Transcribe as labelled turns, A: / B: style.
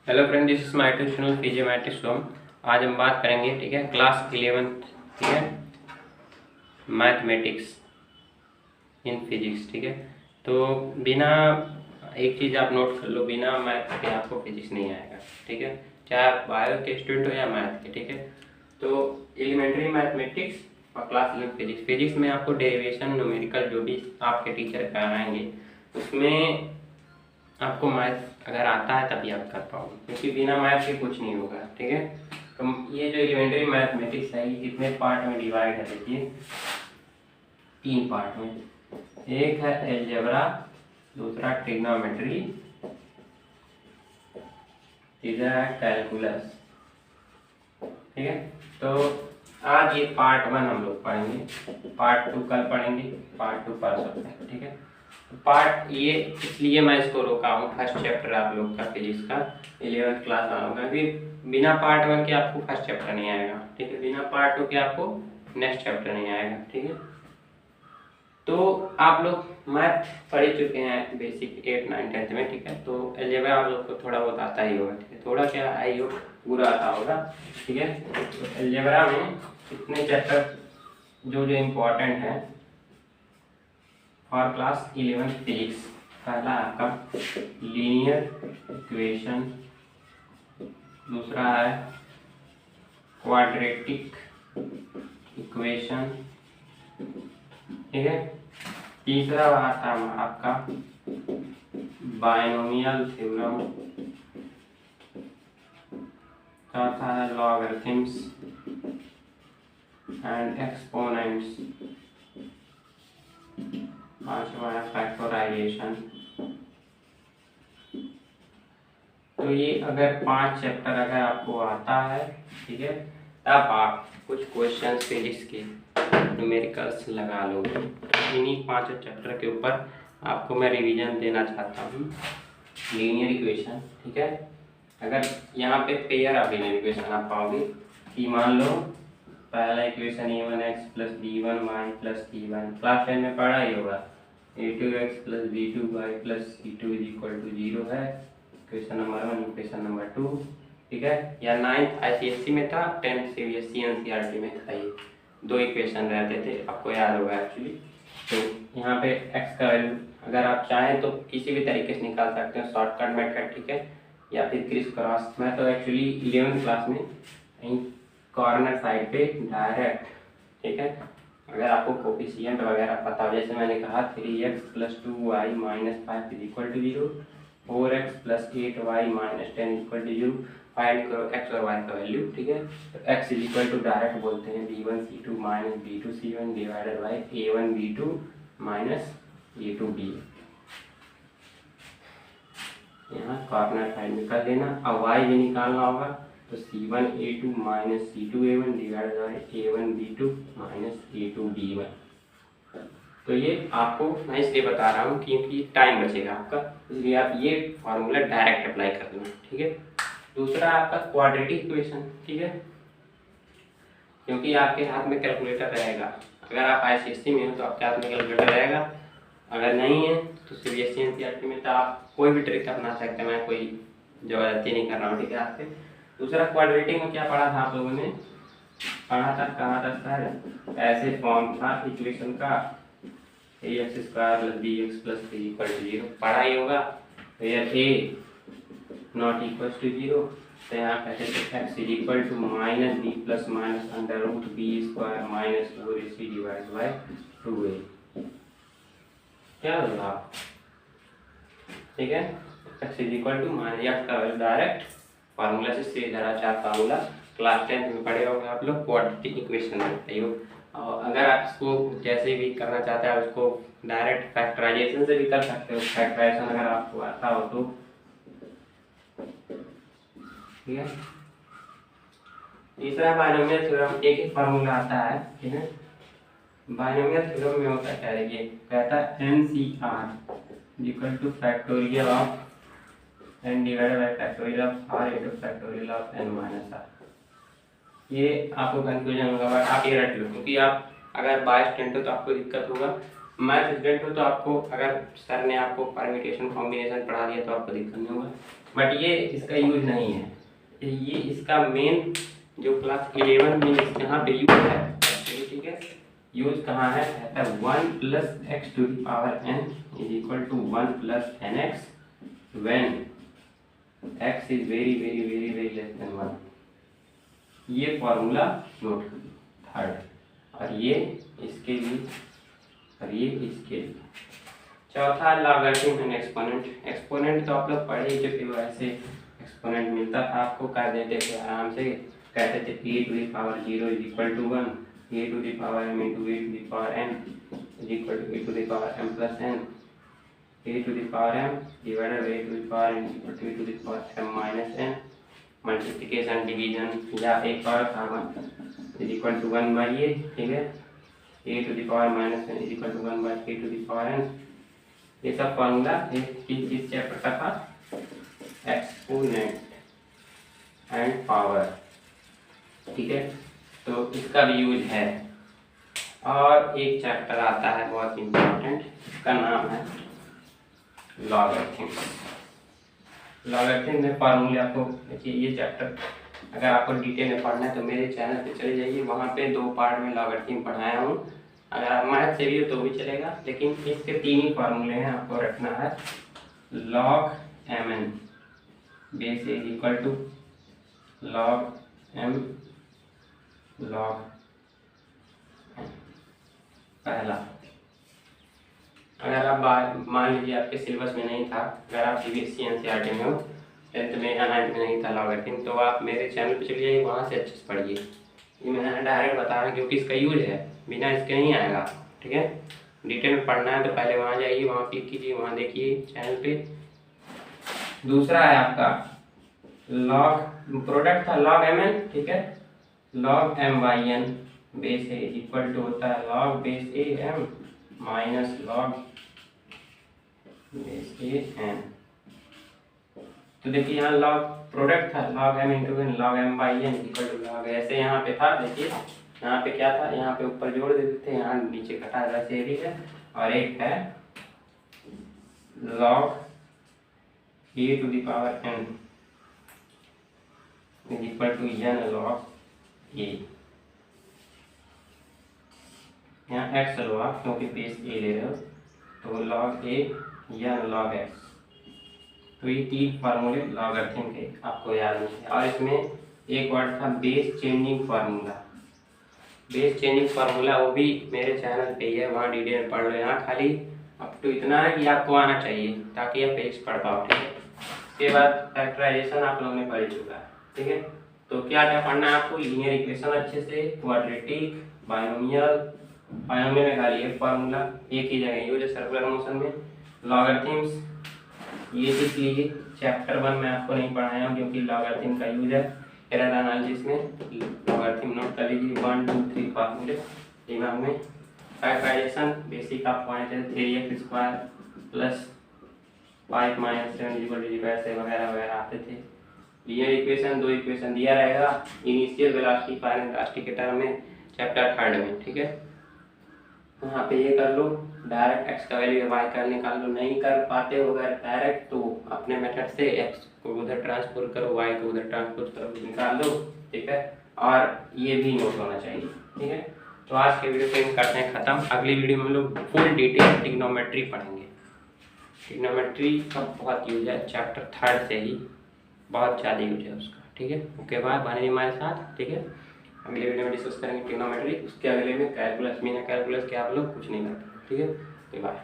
A: Hello friend, this is my tuition PJ matrix from. आज हम बात करेंगे, ठीक है, क्लास 11th, ठीक है, मैथमेटिक्स इन फिजिक्स, ठीक है। तो बिना एक चीज़ आप नोट कर लो, बिना मैथ के आपको फिजिक्स नहीं आएगा, ठीक है, चाहे आप बायो के स्टूडेंट हो या मैथ के, ठीक है। तो एलिमेंट्री मैथमेटिक्स और क्लास 11 फिजिक्स, फिजिक्स में आपको डेरिवेशन न्यूमेरिकल जो भी आपके टीचर कराएंगे उसमें आपको मैथ अगर आता है तभी आप कर पाओगे, क्योंकि बिना मैथ के कुछ नहीं होगा, ठीक है। तो ये जो एलिमेंट्री मैथमेटिक्स है ये कितने पार्ट में डिवाइड है, देखिए 3 पार्ट में। एक है एलजेब्रा, दूसरा ट्रिग्नोमेट्री, तीसरा है कैलकुलस, ठीक है। तो आज ये पार्ट 1 हम लोग पढ़ेंगे, पार्ट 2 कल पढ़ेंगे, पार्ट 2 परसों तक, ठीक है। पार्ट ये इसलिए मैं इसको रोका हूँ, फर्स्ट चैप्टर आप लोग का फिजिक्स का 11th क्लास वालों का, क्योंकि बिना पार्ट 1 के आपको फर्स्ट चैप्टर नहीं आएगा, ठीक है, बिना पार्ट 2 के आपको नेक्स्ट चैप्टर नहीं आएगा, ठीक है। तो आप लोग मैथ पढ़ चुके हैं बेसिक 8, 9, 10th में, ठीक है। तो अलजेब्रा आप लोग को थोड़ा बहुत आता ही होगा, ठीक है, थोड़ा क्या आई हो पूरा आता होगा, ठीक है। तो अलजेब्रा में कितने चैप्टर जो जो इम्पोर्टेंट है फॉर क्लास 11 फिजिक्स। पहला आपका लीनियर इक्वेशन, दूसरा है क्वाड्रेटिक इक्वेशन, ठीक है, तीसरा आता है आपका बायनोमियल थ्योरम, चौथा है लॉगरिथम्स एंड एक्सपोनेंट्स, पांचवा है फैक्टराइजेशन। तो ये अगर 5 चैप्टर अगर आपको आता है, ठीक है, तब आप कुछ क्वेश्चन फिजिक्स के न्यूमेरिकल्स लगा लोगे। इन्हीं 5 चैप्टर के ऊपर आपको मैं रिवीजन देना चाहता हूँ। लीनियर इक्वेशन, ठीक है, अगर यहाँ पे पेयर ऑफ लीनियर इक्वेशन आप पाओगे कि मान लो पहला equation a1x plus b1y plus c1, class 10 में पढ़ा ही होगा, a2x plus b2y plus c2 is equal to 0 है इक्वेशन नंबर 1, इक्वेशन नंबर 2, ठीक है। या 9th ICSE में था, 10th CBSE NCERT में था, ये 2 इक्वेशन रहते थे, आपको याद होगा एक्चुअली। तो यहाँ पे x का वैल्यू अगर आप चाहें तो किसी भी तरीके से निकाल सकते हैं, शॉर्टकट मेथड, ठीक है, या फिर क्रिस क्रॉस। मैं तो एक्चुअली 11th क्लास में कहीं कॉर्नर साइड पे डायरेक्ट, ठीक है, अगर आपको कोफिशिएंट वगैरह पता हो, जैसे मैंने कहा 3x plus 2y minus 5 is equal to 0, 4x plus 8y minus 10 equal to 0, find करो x और y का वैल्यू, ठीक है। तो x is equal to direct बोलते हैं b1c2 minus b2c1 divided by a1b2 minus a2b। यहाँ कॉर्नर साइड में कर देना, अब y भी निकालना होगा, तो c1a2 minus c2a1 divided by a1b2 minus a2b1। तो ये आपको मैं इसलिए बता रहा हूँ क्योंकि टाइम बचेगा आपका, इसलिए आप ये फॉर्मूला डायरेक्ट अप्लाई कर लेना, ठीक है। दूसरा आपका क्वाड्रेटिक इक्वेशन, ठीक है, क्योंकि आपके हाथ में कैलकुलेटर रहेगा, अगर आप ICSE में हो तो आपके हाथ में कैलकुलेटर रहेगा, अगर नहीं है तो CBSE NCERT में तो आप कोई भी ट्रिक अपना सकते हैं, मैं कोई जबरदस्ती नहीं कर रहा हूँ, ठीक है आपसे। दूसरा क्वाड्रेटिक में क्या पढ़ा था आप लोगों ने, पढ़ा था कहाँ तक सर, ऐसे फॉर्म था इक्वेशन का ax square plus bx plus 3 equal to 0, पढ़ा ही होगा। Where a not equal to 0, तो यहाँ कहते थे x is equal to minus B plus minus under root B square minus 4ac divide by 2a, क्या होगा, ठीक है। x is equal to minus, या का डायरेक्ट फार्मूला से सीधा चार फार्मूला क्लास 10th में पढ़े होंगे आप लोग, क्वाड्रेटिक इक्वेशन में पढ़े हो। और अगर आप इसको जैसे भी करना चाहते हैं उसको डायरेक्ट फैक्टराइजेशन से भी कर सकते हो, फैक्टराइजेशन अगर आपको आता हो तो, ठीक है। तीसरा बायनोमियल थ्योरम, एक ही फार्मूला आता है, ठीक है। बायनोमियल थ्योरम में होता क्या है, ये कहता है NCR equal two factorial of n divided by factorial of r into factorial of n minus r। ये आपको कंफ्यूजन होगा, बट आप ये रट लो, क्योंकि आप अगर बाय स्टूडेंट हो तो आपको दिक्कत होगा, मैथ स्टूडेंट हो तो आपको, अगर सर ने आपको परम्यूटेशन कॉम्बिनेशन पढ़ा दिया तो आपको दिक्कत नहीं होगा, बट ये इसका यूज नहीं है। ये इसका मेन जो क्लास 11 में यहाँ पे यूज है, ठीक है, यूज कहाँ है, कहता है 1 + x to the power n is equal to 1 + nx when x is very very very very less than 1। ये फॉर्मूला नोट थर्ड, और ये इसके लिए और ये इसके लिए। चौथा लॉगरिथम एंड एक्सपोनेंट। एक्सपोनेंट तो आप लोग पढ़े ही चुके हो, ऐसे एक्सपोनेंट मिलता था आपको, कर देते थे आराम से, कहते थे a to the power 0 is equal to 1, a to the power m into a to the power n is equal to a to the power m plus n, a to the power m divided by a to the power n equal to a to the power m minus n। Multiplication division या एक और था is equal to 1 by a, ठीक है, a to the power minus n is equal to 1 by a to the power n। ये सब formula इस chapter का था, एक्सपोनेंट एंड पावर, ठीक है, तो इसका भी यूज है। और एक चैप्टर आता है बहुत इम्पोर्टेंट, इसका नाम है लॉगरिथम। लॉगरिथम में फार्मूले आपको देखिए, ये चैप्टर अगर आपको डिटेल में पढ़ना है तो मेरे चैनल पे चले जाइए, वहाँ पे 2 पार्ट में लॉगरिथम पढ़ाया हूँ। अगर आप मैथ से भी हो तो भी चलेगा, लेकिन इसके 3 ही फार्मूले हैं, आपको रखना है। log mn base is equal to log m log n। पहला, अगर आप मान लीजिए आपके सिलेबस में नहीं था, अगर आप CBSE NCERT में हो, 10th में या 9th में नहीं था लॉगरिथम, तो आप मेरे चैनल पे चलिए जाइए, वहाँ से अच्छे से पढ़िए। ये मैंने डायरेक्ट बताया क्योंकि इसका यूज है, बिना इसके नहीं आएगा, ठीक है। डिटेल में पढ़ना है तो पहले वहाँ जाइए, वहाँ क्लिक कीजिए, वहाँ देखिए चैनल पे। दूसरा है आपका लॉग, प्रोडक्ट था log mn, ठीक है, log m/n base a is equal to होता है log बेस a m माइनस log बेस a n। तो देखिए यहाँ log प्रोडक्ट था log m into n log m/n equal to log, ऐसे यहाँ पे था, देखिए यहाँ पे क्या था, यहाँ पे ऊपर जोड़ देते थे, यहाँ नीचे घटा, वैसे भी है। और एक है log a to the power n is equal to n log a, यहाँ x लो आप क्योंकि बेस a ले रहे हो, तो log a n log x। तो ये 3 फार्मूले लॉगरिथम के आपको याद नहीं है। और इसमें एक वर्ड था base changing formula. Base changing formula वो भी मेरे चैनल पे ही है, वहाँ डिटेल पढ़ लो। यहाँ खाली अप टू इतना है कि आपको आना चाहिए ताकि आप पेज पढ़ पाओ, ठीक है। उसके बाद फैक्टराइजेशन आप लोगों ने पढ़ चुका है, ठीक है। तो क्या क्या पढ़ना है आपको, लीनियर इक्वेशन अच्छे से, क्वाड्रेटिक, बायनोमियल, बायनोमियल में खाली एक फार्मूला एक ही जगह यूज है सर्कुलर मोशन में, लॉगरिथम्स, ये सीख लीजिए। चैप्टर 1 में आपको नहीं पढ़ाया हूँ क्योंकि लॉगरिथम का यूज है एरर एनालिसिस में, लॉगरिथम नोट कर लीजिए, 1 2 3 फार्मूले दिमाग में। फैक्टराइजेशन बेसिक आपको आए थे, 3x² प्लस 5 - 7 = 0 ऐसे वगैरह वगैरह आते थे। लीनियर इक्वेशन 2 इक्वेशन दिया रहेगा, इनिशियल वेलोसिटी, फाइनल वेलोसिटी के टर्म में, चैप्टर 3 में, ठीक है। यहाँ पे ये कर लो, डायरेक्ट x का वैल्यू y का निकाल लो। नहीं कर पाते हो अगर डायरेक्ट, तो अपने मेथड से x को उधर ट्रांसफर करो, y को उधर ट्रांसफर करो, निकाल लो, ठीक है। और ये भी नोट होना चाहिए, ठीक है। तो आज के वीडियो को हम करते हैं खत्म। अगली वीडियो में हम लोग फुल डिटेल ट्रिग्नोमेट्री पढ़ेंगे। ट्रिग्नोमेट्री का बहुत यूज है, चैप्टर 3 से ही बहुत ज़्यादा यूज है उसका, ठीक है। ओके बाय, बने हमारे साथ, ठीक है। अगले वीडियो में डिस्कस करेंगे ट्रिग्नोमेट्री, उसके अगले में कैलकुलस, बिना कैलकुलस के आप लोग कुछ नहीं करते, ठीक है। बाय।